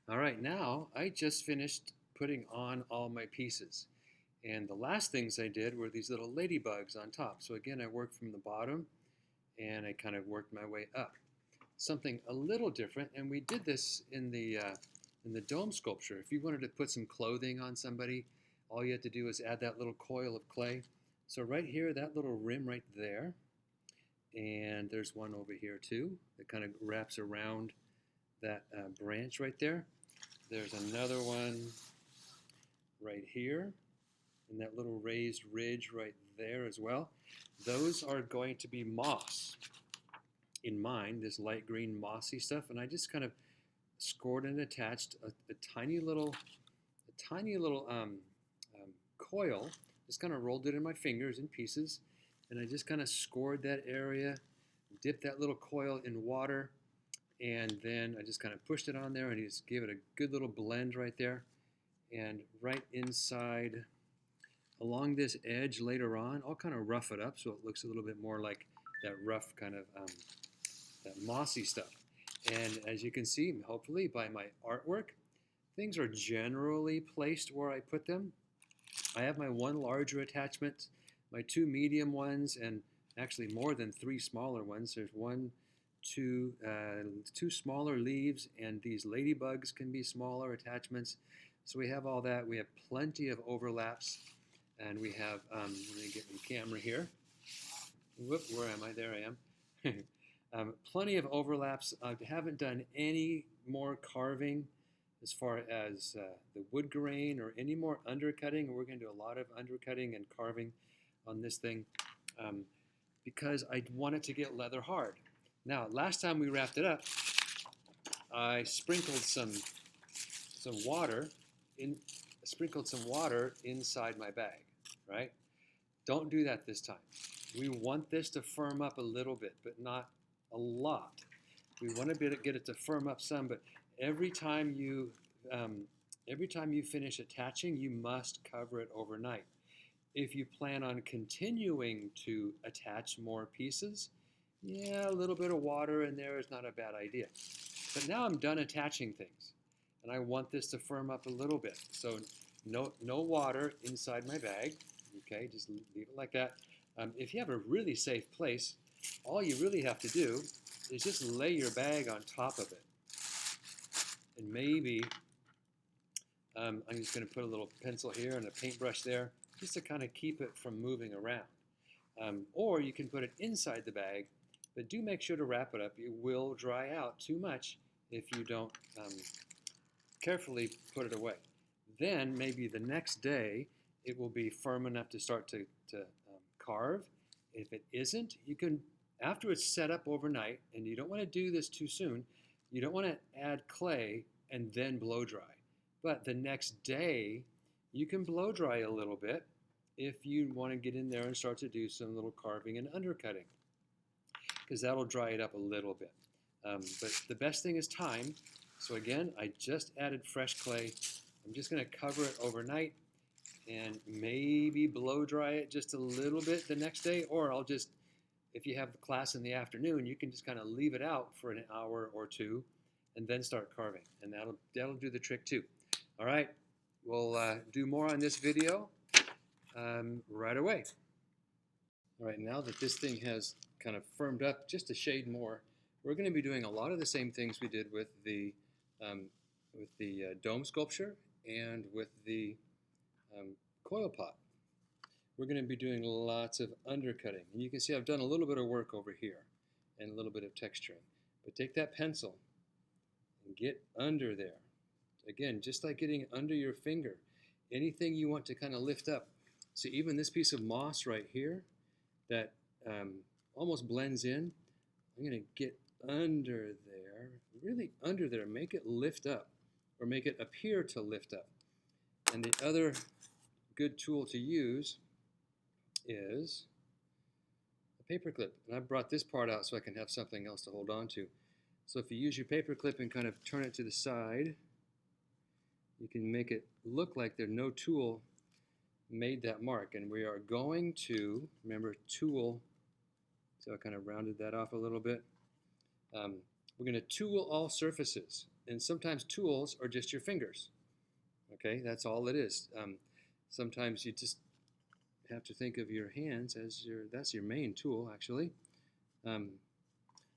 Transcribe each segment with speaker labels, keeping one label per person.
Speaker 1: All right, now I just finished putting on all my pieces. And the last things I did were these little ladybugs on top. So again, I worked from the bottom and I kind of worked my way up. Something a little different, and we did this in the dome sculpture. If you wanted to put some clothing on somebody, all you had to do is add that little coil of clay. So right here, that little rim right there, and there's one over here too that kind of wraps around that branch right there. There's another one right here, and that little raised ridge right there as well. Those are going to be moss in mine, this light green mossy stuff, and I just kind of scored and attached a tiny little coil. Just kind of rolled it in my fingers in pieces, and I just kind of scored that area, dipped that little coil in water, and then I just kind of pushed it on there and just gave it a good little blend right there. And right inside, along this edge later on, I'll kind of rough it up so it looks a little bit more like that rough kind of that mossy stuff. And as you can see, hopefully by my artwork, things are generally placed where I put them. I have my one larger attachment, my two medium ones, and actually more than three smaller ones. There's two smaller leaves, and these ladybugs can be smaller attachments. So we have all that. We have plenty of overlaps, and we have, let me get my camera here. Whoop, where am I? There I am. Plenty of overlaps. I haven't done any more carving as far as the wood grain or any more undercutting. We're going to do a lot of undercutting and carving on this thing because I want it to get leather hard. Now, last time we wrapped it up, I sprinkled some water inside my bag, right? Don't do that this time. We want this to firm up a little bit, but not a lot. We want to get it to firm up some, but every time you finish attaching, you must cover it overnight. If you plan on continuing to attach more pieces, yeah, a little bit of water in there is not a bad idea. But now I'm done attaching things, and I want this to firm up a little bit. So no water inside my bag. Okay, just leave it like that. If you have a really safe place, all you really have to do is just lay your bag on top of it. And maybe I'm just going to put a little pencil here and a paintbrush there just to kind of keep it from moving around. Or you can put it inside the bag, but do make sure to wrap it up. It will dry out too much if you don't carefully put it away. Then maybe the next day it will be firm enough to start to carve. If it isn't, you can, after it's set up overnight, and you don't want to do this too soon, you don't want to add clay and then blow dry. But the next day, you can blow dry a little bit if you want to get in there and start to do some little carving and undercutting, because that'll dry it up a little bit. But the best thing is time. So again, I just added fresh clay. I'm just going to cover it overnight and maybe blow dry it just a little bit the next day, or I'll just, if you have the class in the afternoon, you can just kind of leave it out for an hour or two and then start carving, and that'll do the trick too. All right, we'll do more on this video right away. All right, now that this thing has kind of firmed up just a shade more, we're going to be doing a lot of the same things we did with the dome sculpture and with the coil pot. We're going to be doing lots of undercutting. And you can see I've done a little bit of work over here and a little bit of texturing. But take that pencil and get under there. Again, just like getting under your finger, anything you want to kind of lift up. So even this piece of moss right here that almost blends in, I'm going to get under there, really under there, make it lift up or make it appear to lift up. And the other good tool to use is a paper clip. And I brought this part out so I can have something else to hold on to. So if you use your paper clip and kind of turn it to the side, you can make it look like there's no tool made that mark. And we are going to, remember, tool, so I kind of rounded that off a little bit. We're going to tool all surfaces. And sometimes tools are just your fingers. Okay, that's all it is. Sometimes you just have to think of your hands as that's your main tool, actually. Um,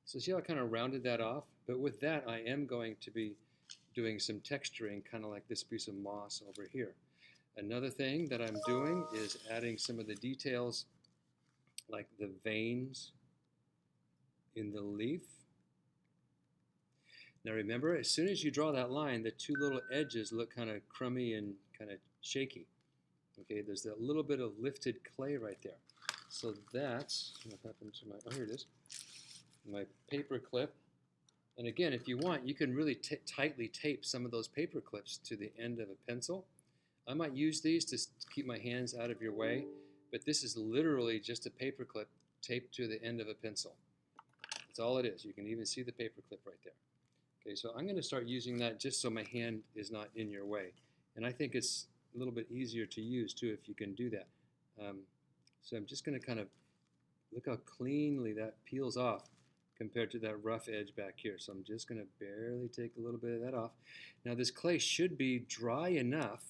Speaker 1: so see how I kind of rounded that off? But with that, I am going to be doing some texturing, kind of like this piece of moss over here. Another thing that I'm doing is adding some of the details, like the veins in the leaf. Now remember, as soon as you draw that line, the two little edges look kind of crummy and kind of shaky. Okay, there's that little bit of lifted clay right there. So that's what happened to my, oh, here it is, my paper clip. And again, if you want, you can really tightly tape some of those paper clips to the end of a pencil. I might use these to keep my hands out of your way, but this is literally just a paper clip taped to the end of a pencil. That's all it is. You can even see the paper clip right there. Okay, so I'm going to start using that just so my hand is not in your way. And I think it's a little bit easier to use too if you can do that. So I'm just going to kind of look how cleanly that peels off compared to that rough edge back here. So I'm just going to barely take a little bit of that off. Now this clay should be dry enough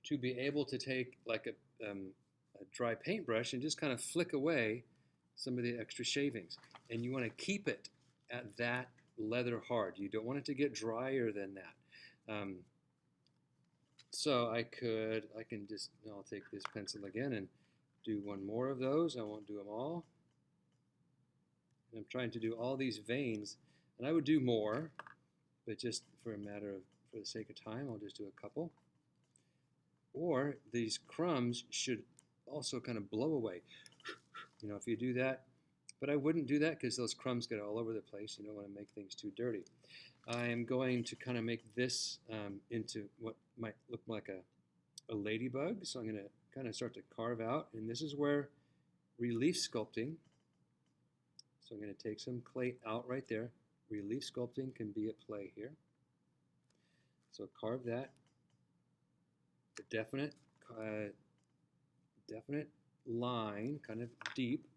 Speaker 1: to be able to take like a dry paintbrush and just kind of flick away some of the extra shavings. And you want to keep it at that leather hard. You don't want it to get drier than that. So I can just, I'll take this pencil again and do one more of those. I won't do them all. And I'm trying to do all these veins, and I would do more, but just for the sake of time, I'll just do a couple. Or these crumbs should also kind of blow away. You know, if you do that, but I wouldn't do that because those crumbs get all over the place. You don't want to make things too dirty. I am going to kind of make this into what might look like a ladybug. So I'm going to kind of start to carve out, and this is where relief sculpting. So I'm going to take some clay out right there. Relief sculpting can be at play here. So carve that. A definite line, kind of deep.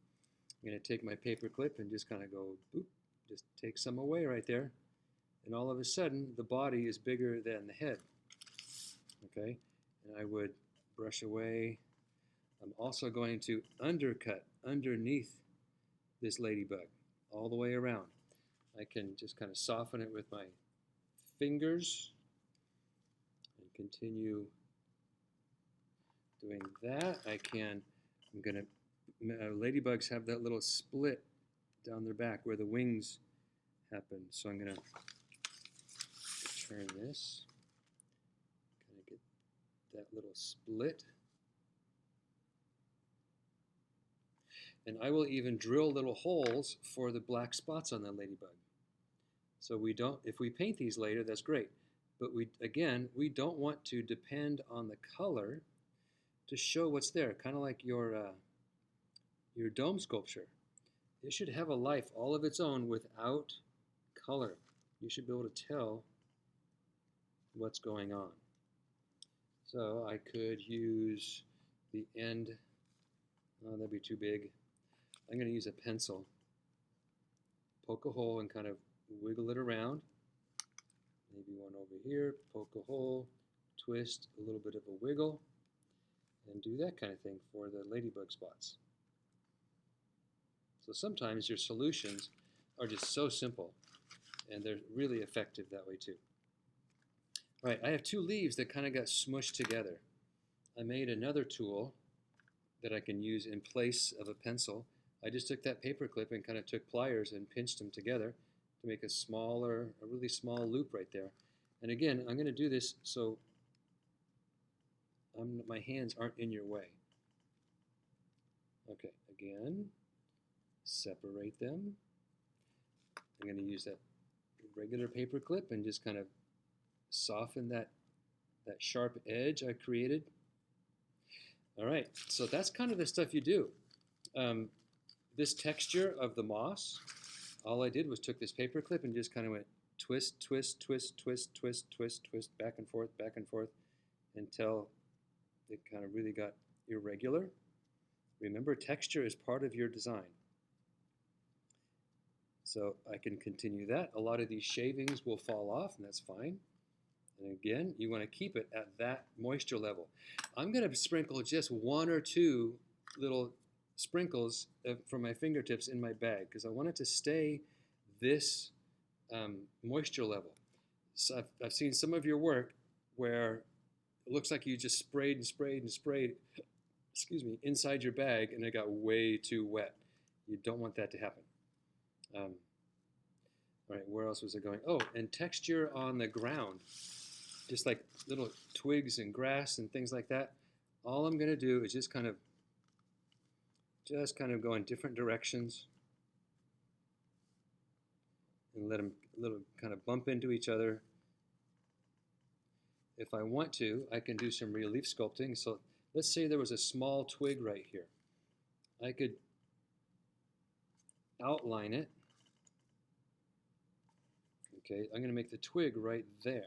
Speaker 1: I'm going to take my paper clip and just kind of go, boop, just take some away right there. And all of a sudden, the body is bigger than the head. Okay? And I would brush away. I'm also going to undercut underneath this ladybug all the way around. I can just kind of soften it with my fingers and continue doing that. Ladybugs have that little split down their back where the wings happen. So I'm going to turn this, kind of get that little split. And I will even drill little holes for the black spots on the ladybug. So if we paint these later, that's great. But we don't want to depend on the color to show what's there, kind of like your dome sculpture. It should have a life all of its own without color. You should be able to tell what's going on. So I could use the end, oh, that'd be too big. I'm going to use a pencil, poke a hole and kind of wiggle it around. Maybe one over here, poke a hole, twist, a little bit of a wiggle, and do that kind of thing for the ladybug spots. So sometimes your solutions are just so simple, and they're really effective that way too. All right, I have two leaves that kind of got smushed together. I made another tool that I can use in place of a pencil. I just took that paper clip and kind of took pliers and pinched them together to make a really small loop right there. And again, I'm going to do this so my hands aren't in your way. Okay, again, separate them. I'm going to use that regular paper clip and just kind of soften that sharp edge I created. All right, so that's kind of the stuff you do. This texture of the moss, all I did was took this paper clip and just kind of went twist, twist, twist, twist, twist, twist, twist, back and forth, until it kind of really got irregular. Remember, texture is part of your design. So I can continue that. A lot of these shavings will fall off, and that's fine. And again, you want to keep it at that moisture level. I'm going to sprinkle just 1 or 2 little sprinkles from my fingertips in my bag because I want it to stay this moisture level. So I've seen some of your work where it looks like you just sprayed and sprayed and sprayed, excuse me, inside your bag and it got way too wet. You don't want that to happen. All right, where else was I going? Oh, and texture on the ground, just like little twigs and grass and things like that. All I'm going to do is just kind of go in different directions and let them kind of bump into each other. If I want to, I can do some relief sculpting. So let's say there was a small twig right here. I could outline it. Okay, I'm going to make the twig right there.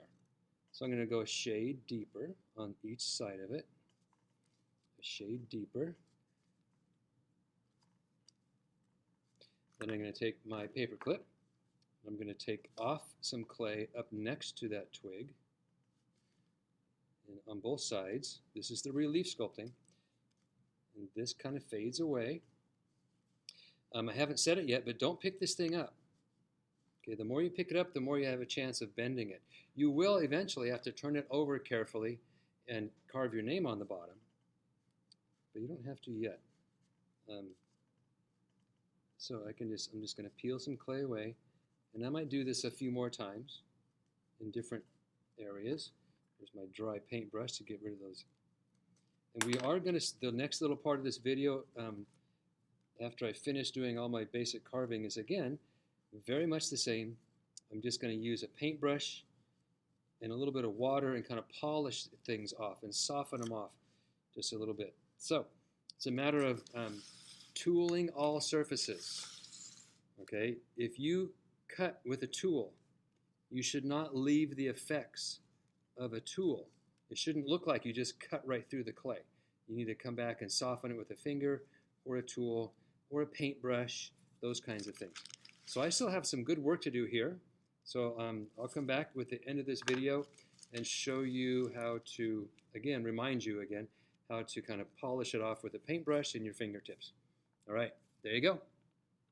Speaker 1: So I'm going to go a shade deeper on each side of it. A shade deeper. Then I'm going to take my paper clip. I'm going to take off some clay up next to that twig. And on both sides, this is the relief sculpting. And this kind of fades away. I haven't said it yet, but don't pick this thing up. Okay, the more you pick it up, the more you have a chance of bending it. You will eventually have to turn it over carefully and carve your name on the bottom, but you don't have to yet. So I'm just going to peel some clay away, and I might do this a few more times in different areas. There's my dry paintbrush to get rid of those. And we are going to, the next little part of this video, after I finish doing all my basic carving, is again, very much the same. I'm just going to use a paintbrush and a little bit of water and kind of polish things off and soften them off just a little bit. So it's a matter of tooling all surfaces. Okay, if you cut with a tool, you should not leave the effects of a tool. It shouldn't look like you just cut right through the clay. You need to come back and soften it with a finger or a tool or a paintbrush, those kinds of things. So I still have some good work to do here. So I'll come back with the end of this video and show you how to, again, remind you again, how to kind of polish it off with a paintbrush and your fingertips. All right, there you go.